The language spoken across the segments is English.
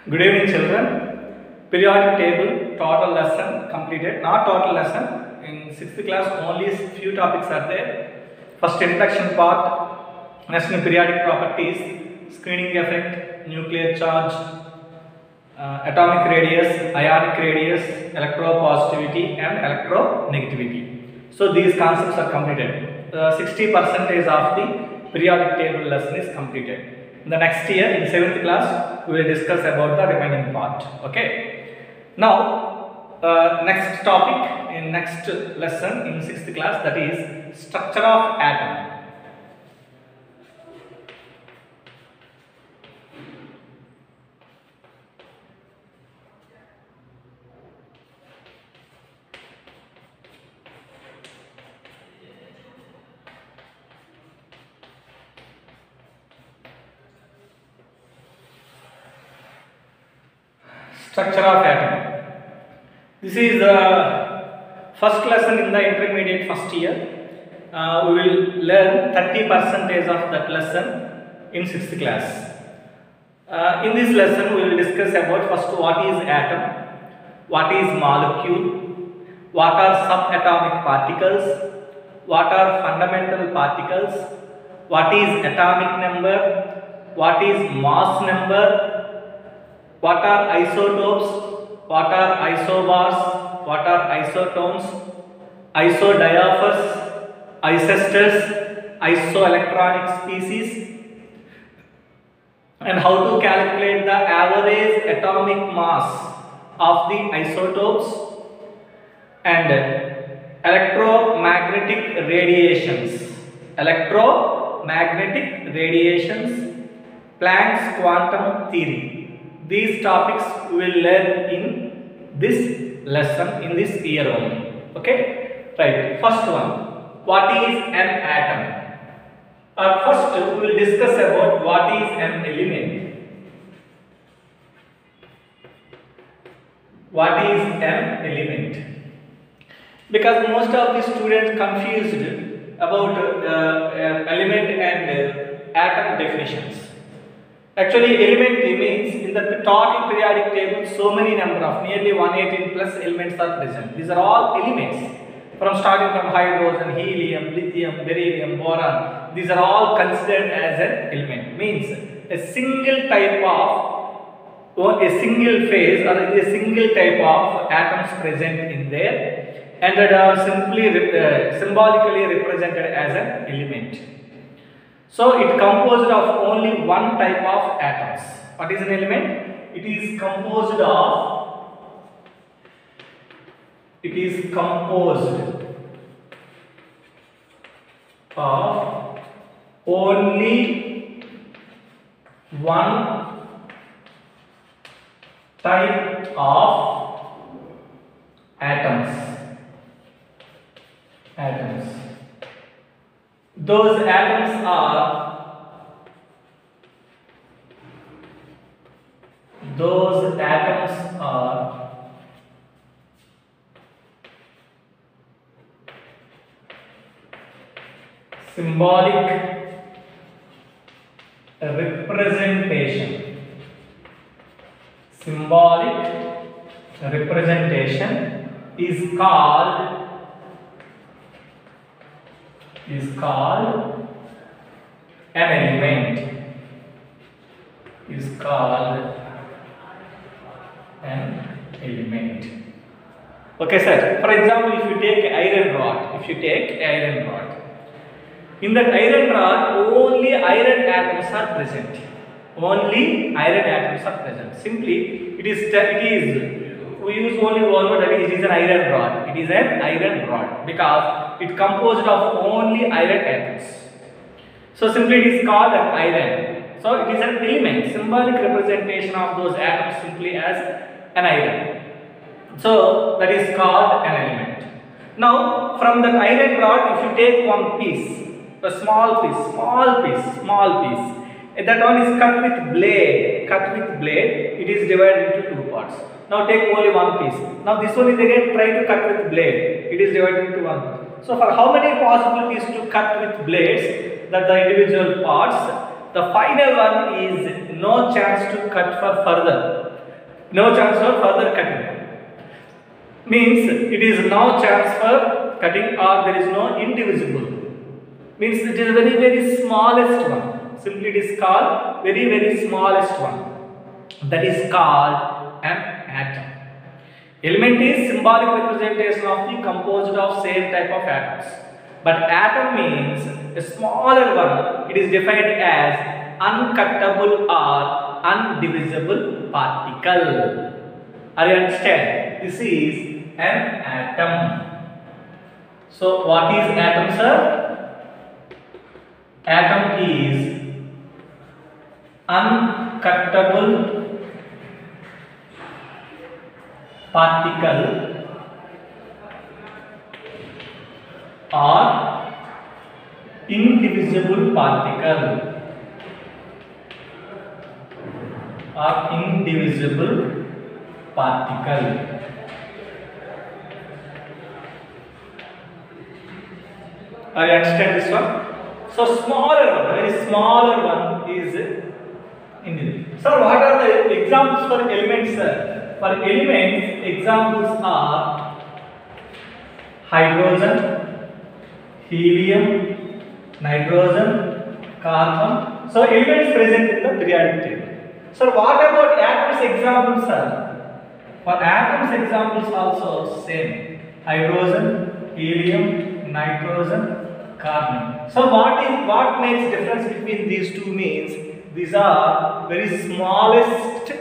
Good evening, children. Periodic table, total lesson completed. Not total lesson. In 6th class, only few topics are there. First, introduction part. Next, periodic properties, screening effect, nuclear charge, atomic radius, ionic radius, electropositivity, and electronegativity. So, these concepts are completed. 60% of the periodic table lesson is completed. In the next year, in 7th class, we will discuss about the remaining part. Okay. Now, next topic in next lesson in 6th class, that is structure of atom. Structure of atom. This is the first lesson in the intermediate first year. We will learn 30% of that lesson in 6th class. In this lesson, we will discuss about first what is atom, what is molecule, what are subatomic particles, what are fundamental particles, what is atomic number, what is mass number, what are isotopes, what are isobars, what are isotones, isodiaphers, isesters, isoelectronic species, and how to calculate the average atomic mass of the isotopes, and electromagnetic radiations, Planck's quantum theory. These topics we will learn in this lesson, in this year only. Okay? Right. First one. What is an atom? First, we will discuss about what is an element. What is an element? Because most of the students confused about element and atom definitions. Actually, element means in the total periodic table, so many number of nearly 118 plus elements are present. These are all elements, starting from hydrogen, helium, lithium, beryllium, boron. These are all considered as an element. Means a single type of, or a single phase, or a single type of atoms present in there, and that are simply symbolically represented as an element. So, it composed of only one type of atoms. What is an element? It is composed of only one type of atoms. Those atoms are symbolic representation. Symbolic representation is called an element. Okay, sir. For example, if you take iron rod, in that iron rod, only iron atoms are present. Simply, we use only one word, that is, it is an iron rod. It is an iron rod because it composed of only iron atoms. So simply it is called an iron. So it is an element, symbolic representation of those atoms simply as an iron. So that is called an element. Now from that iron rod, if you take one piece, a small piece, that one is cut with blade. It is divided into two parts. Now take only one piece. Now this one is again try to cut with blade. It is divided into one part. So for how many possibilities to cut with blades, that the individual parts, The final one is no chance to cut for further. No chance for further cutting. Means it is no chance for cutting, or there is no indivisible. Means it is very smallest one. Simply it is called very smallest one. That is called an atom. Element is symbolic representation of the composed of same type of atoms. But atom means a smaller one. It is defined as uncuttable or undivisible particle. Are you understand? This is an atom. So what is atom, sir? Atom is uncuttable particle or indivisible particle I understand this one. So smaller one, very smaller one is indivisible. So what are the examples for elements, sir? For elements, examples are hydrogen, helium, nitrogen, carbon. So elements present in the periodic table. So what about atoms examples, sir? For atoms examples also same. Hydrogen, helium, nitrogen, carbon. So what makes difference between these two means these are very smallest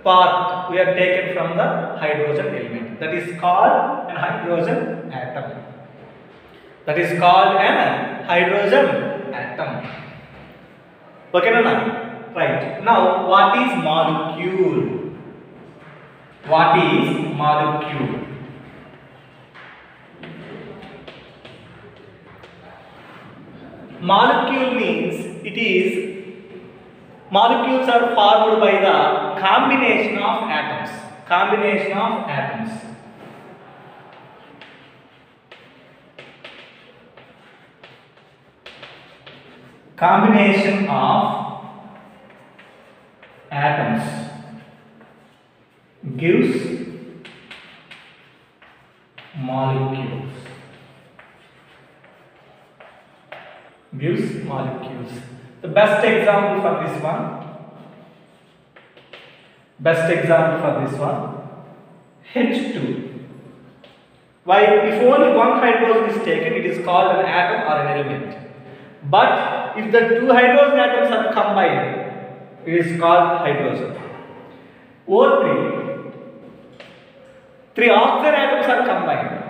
part we have taken from the hydrogen element. That is called an hydrogen atom. That is called an hydrogen atom. Okay, now? Right. Now, what is molecule? What is molecule? Molecule means molecules are formed by the combination of atoms. Combination of atoms. Combination of atoms gives molecules. Gives molecules. The best example for this one. H2. Why? If only one hydrogen is taken, it is called an atom or an element. But if the two hydrogen atoms are combined, it is called hydrogen. O3. Three oxygen atoms are combined.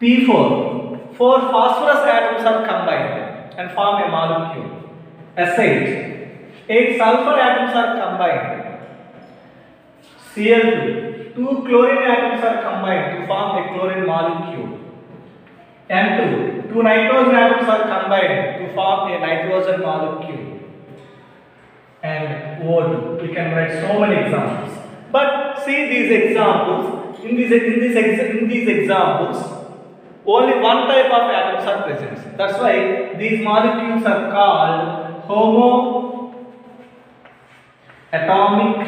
P4. Four phosphorus atoms are combined and form a molecule. S8. 8 sulfur atoms are combined. Cl2. 2 chlorine atoms are combined to form a chlorine molecule. N2. 2 nitrogen atoms are combined to form a nitrogen molecule. And O2. We can write so many examples. But see these examples. In these examples, only one type of atoms are present. That's why these molecules are called homoatomic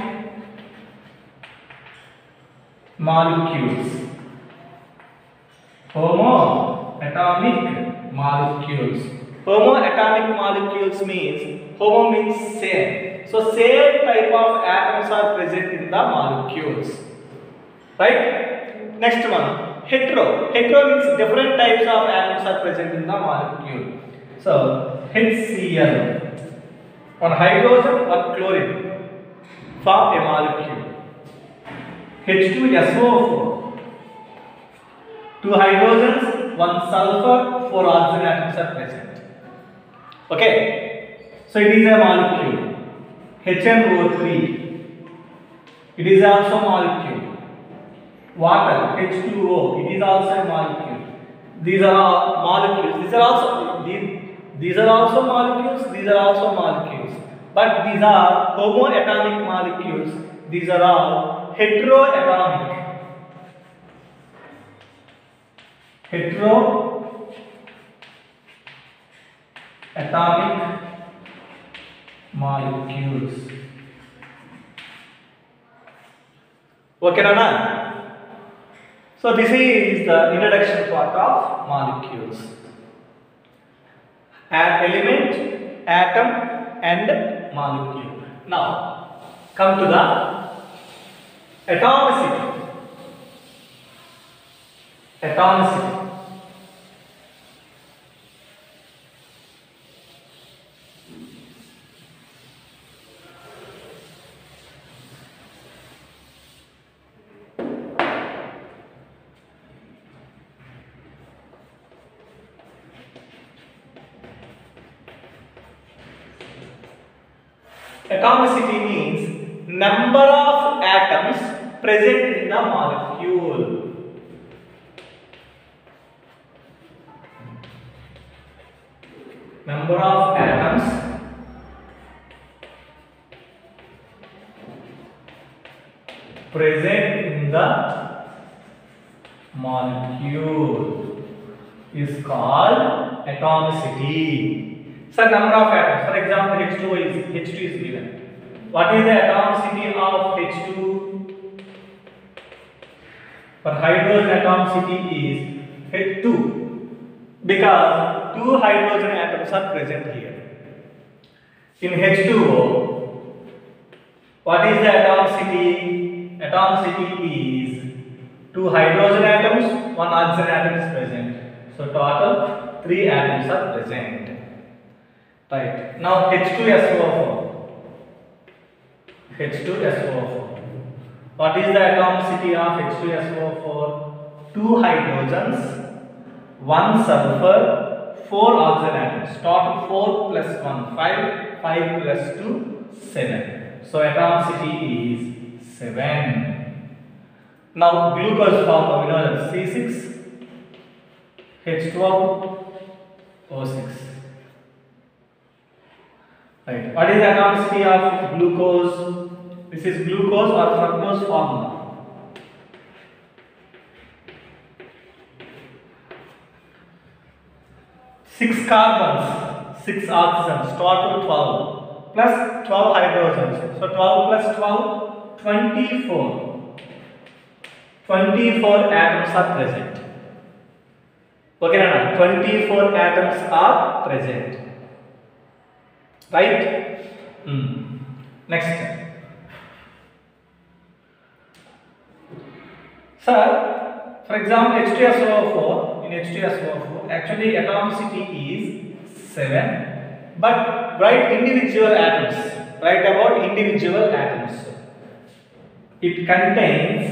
molecules. Homoatomic molecules. Homoatomic molecules means homo means same. So same type of atoms are present in the molecules. Right? Next one. Hetero. Hetero means different types of atoms are present in the molecule. So HCl. One hydrogen, one chlorine form a molecule. H2SO4. 2 hydrogens, 1 sulfur, 4 oxygen atoms are present. Okay. So it is a molecule. HNO3. It is also a molecule. Water, H2O, it is also a molecule. These are all molecules. These are also molecules. These are also molecules. But these are homoatomic molecules. These are all heteroatomic. Heteroatomic molecules. Okay, Nana? So this is the introduction part of molecules. An element, atom and molecule. Now come to the atomicity. Atomicity. Atomicity means number of atoms present in the molecule. Number of atoms present in the molecule is called atomicity. So number of atoms, for example, H2 is given. What is the atomicity of H2? For hydrogen atomicity is H2 because two hydrogen atoms are present here. In H2O, what is the atomicity? Atomicity is two hydrogen atoms, one oxygen atom is present. So total 3 atoms are present. Right. Now H2SO4. H2SO4. What is the atomicity of H2SO4? 2 hydrogens, 1 sulfur, 4 oxygen atoms. Total 4 plus 1, 5. 5 plus 2, 7. So atomicity is 7. Now glucose formula, we know that C6, H12, O6. Right. What is the atomicity of glucose? This is glucose or fructose formula. Six carbons, 6 oxygens, total 12, plus 12 hydrogens. So 12 plus 12, 24. 24 atoms are present. Okay, Nana? 24 atoms are present. Right? Next. Sir, for example, H2SO4, in H2SO4, actually atomicity is 7, but write individual atoms. Write about individual atoms. It contains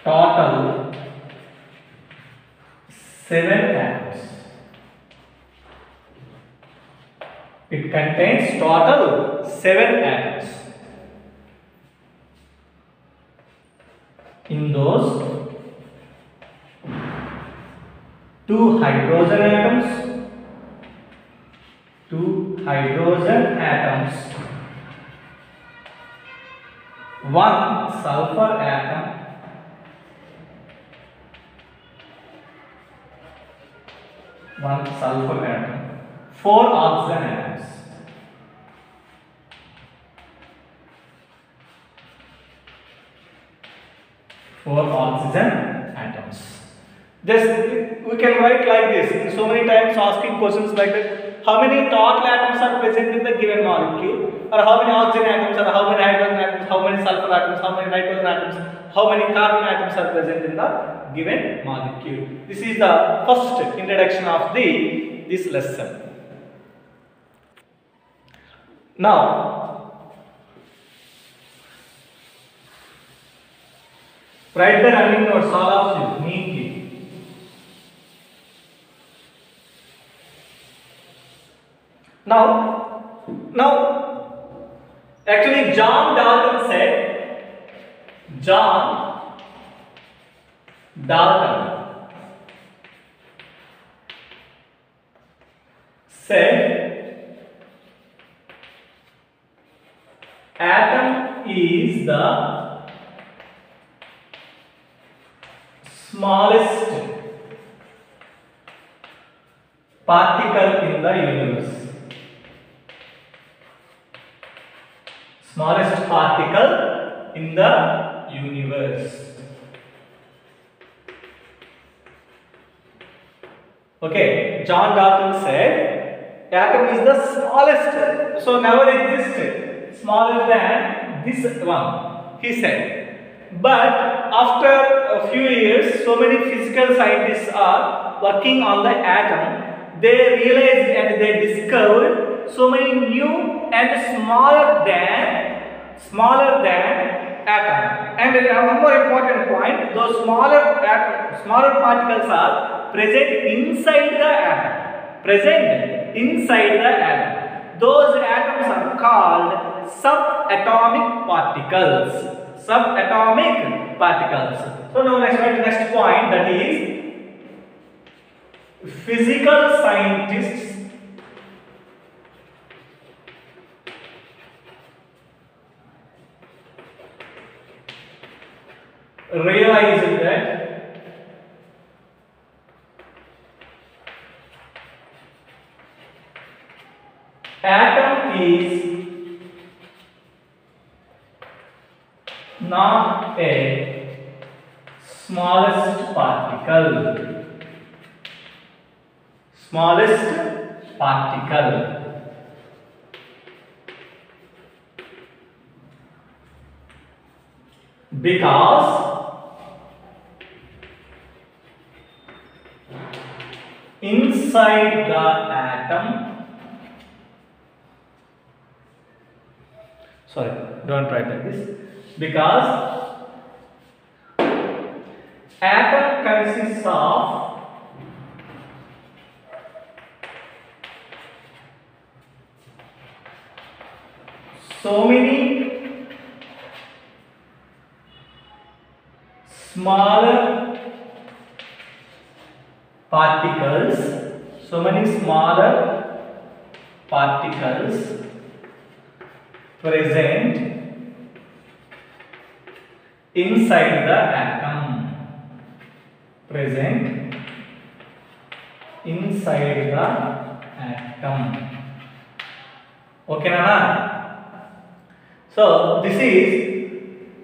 total 7 atoms. It contains total 7 atoms. In those, 2 hydrogen atoms, 1 sulfur atom, 4 oxygen atoms. Just we can write like this. In so many times asking questions like that. How many total atoms are present in the given molecule? Or how many oxygen atoms, or how many hydrogen atoms, how many sulfur atoms, how many nitrogen atoms, how many carbon atoms are present in the given molecule? This is the first introduction of this lesson. Now, write the running notes, all of you, neatly. Now, actually John Dalton said atom is the smallest particle in the universe. Smallest particle in the universe. Okay, John Dalton said atom is the smallest, so never existed smaller than this one, he said. But after a few years, so many physical scientists are working on the atom. They realized and they discovered so many new and smaller than atom. And one more important point: those smaller particles are present inside the atom. Present inside the atom. Those atoms are called subatomic particles. Subatomic particles. So now next point, that is physical scientists realized that atom is not a smallest particle. Smallest particle. Because inside the atom, sorry, don't write like this. Because atom consists of so many smaller particles, present inside the atom. Present inside the atom. Okay, Nana? So this is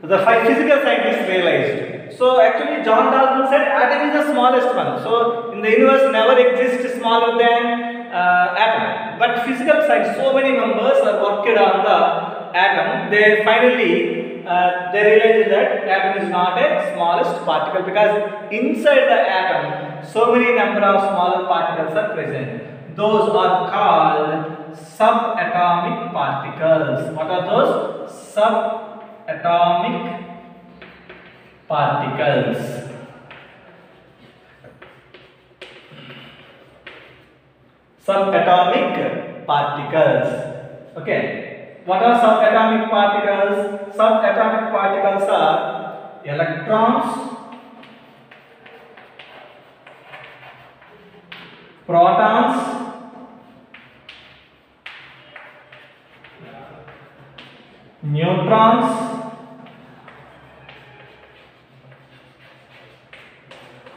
the five physical scientists realized. So actually John Dalton said atom is the smallest one. So in the universe never exists smaller than atom. But physical science, so many members are worked on the atom. They finally they realized that atom is not a smallest particle, because inside the atom so many number of smaller particles are present. Those are called subatomic particles. What are those? Subatomic particles. Subatomic particles. Okay. What are subatomic particles? Subatomic particles are electrons, protons, neutrons,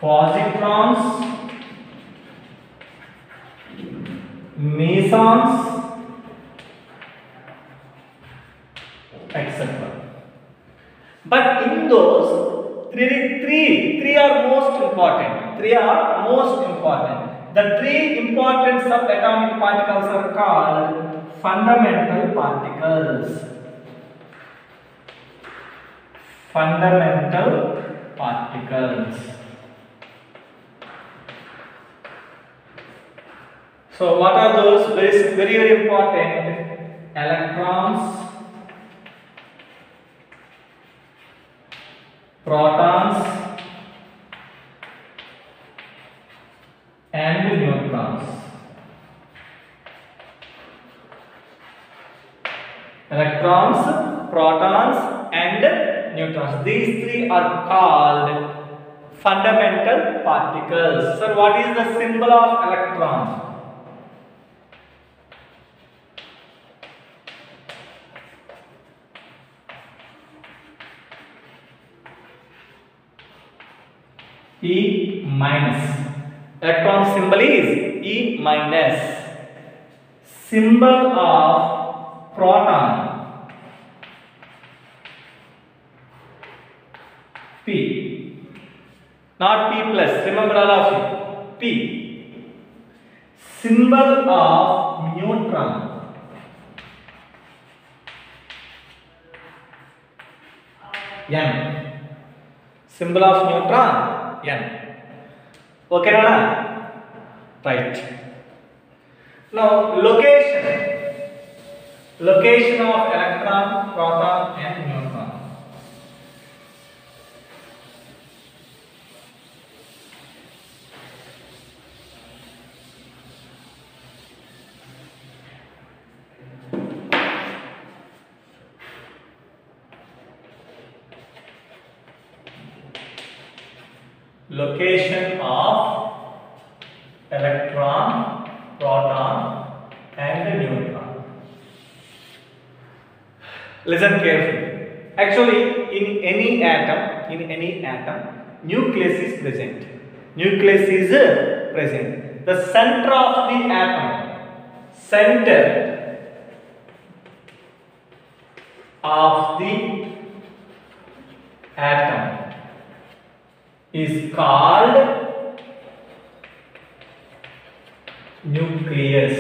positrons, mesons, etc. But in those three are most important. Three are most important. The three important subatomic particles are called fundamental particles. Fundamental particles. So what are those? Very important. Electrons, protons, and neutrons. Electrons, protons, and neutrons. These three are called fundamental particles. So what is the symbol of electron? E minus. Electron symbol is E minus. Symbol of proton. not P plus. Remember all of you. P. Symbol of neutron. N. Symbol of neutron. N. Okay, Nana? Right. Now, location. Location of electron, proton, and neutron. Location of electron, proton, and neutron. Listen carefully. Actually, in any atom, nucleus is present. Nucleus is present. The center of the atom, is called nucleus.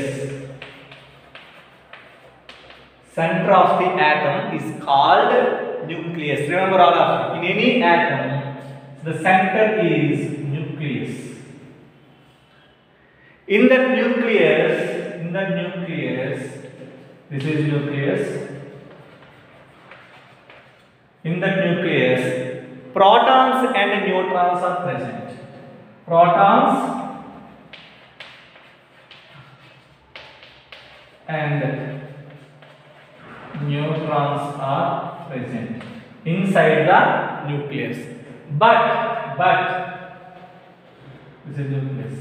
Center of the atom is called nucleus. Remember all of it. In any atom, the center is nucleus. In the nucleus, this is nucleus. In the nucleus, protons and neutrons are present. Protons and neutrons are present inside the nucleus. But this is nucleus.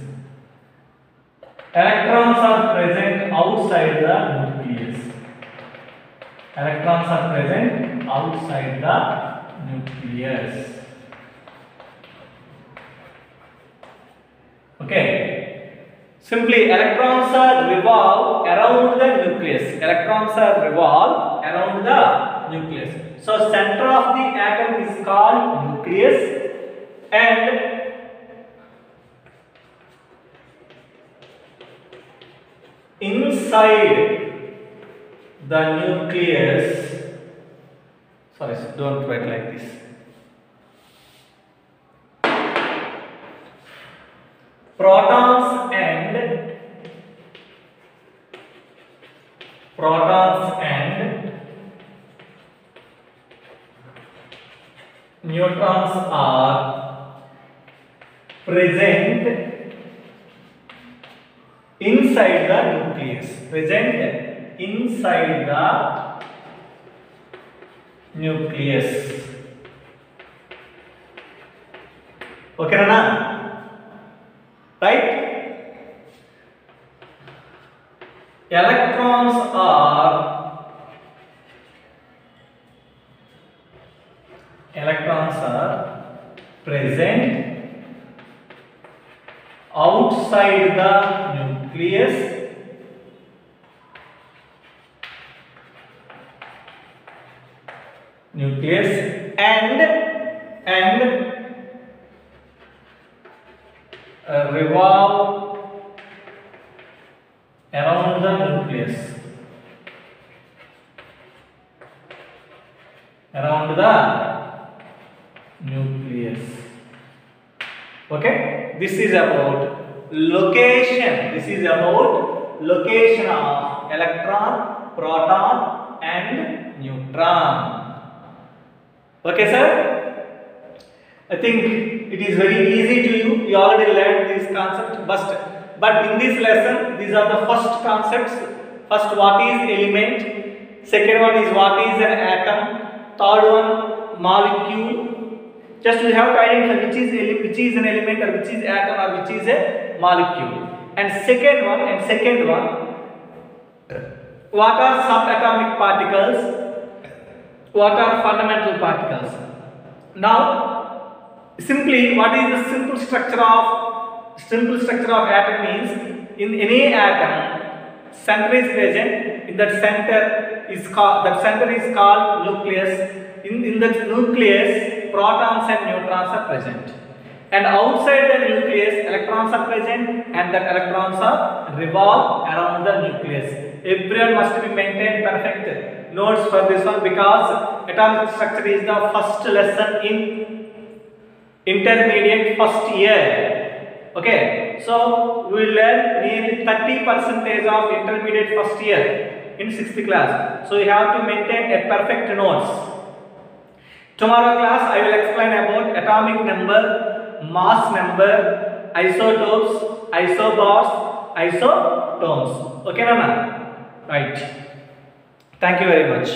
Electrons are present outside the nucleus. Electrons are present outside the nucleus. Okay. Simply, electrons are revolve around the nucleus. Electrons are revolve around the nucleus. So, center of the atom is called nucleus, and inside the nucleus, sorry, don't write like this. Protons and neutrons are present inside the nucleus. Present inside the nucleus. Okay, Rana? Right? Electrons are present outside the nucleus and revolve around the nucleus. Around the nucleus. Okay? This is about location. This is about location of electron, proton, and neutron. Okay, sir? I think it is very easy to you. You already learned this concept. But in this lesson, these are the first concepts. First, what is element? Second one is what is an atom? Third one, molecule. Just we have to identify which is an element or which is atom or which is a molecule. And second one, what are subatomic particles? What are fundamental particles? Now, simply, what is the simple structure of atom means, in any atom, center is present. In that center is called nucleus. In that nucleus, protons and neutrons are present. and outside the nucleus electrons are present and that electrons are revolve around the nucleus. Everyone must be maintained perfect notes for this one because atomic structure is the first lesson in intermediate first year. Okay, so we will learn nearly 30% of intermediate first year in 6th class. So you have to maintain a perfect notes. Tomorrow class I will explain about atomic number, mass number, isotopes, isobars, isotones. Okay, Nana? Right. Thank you very much.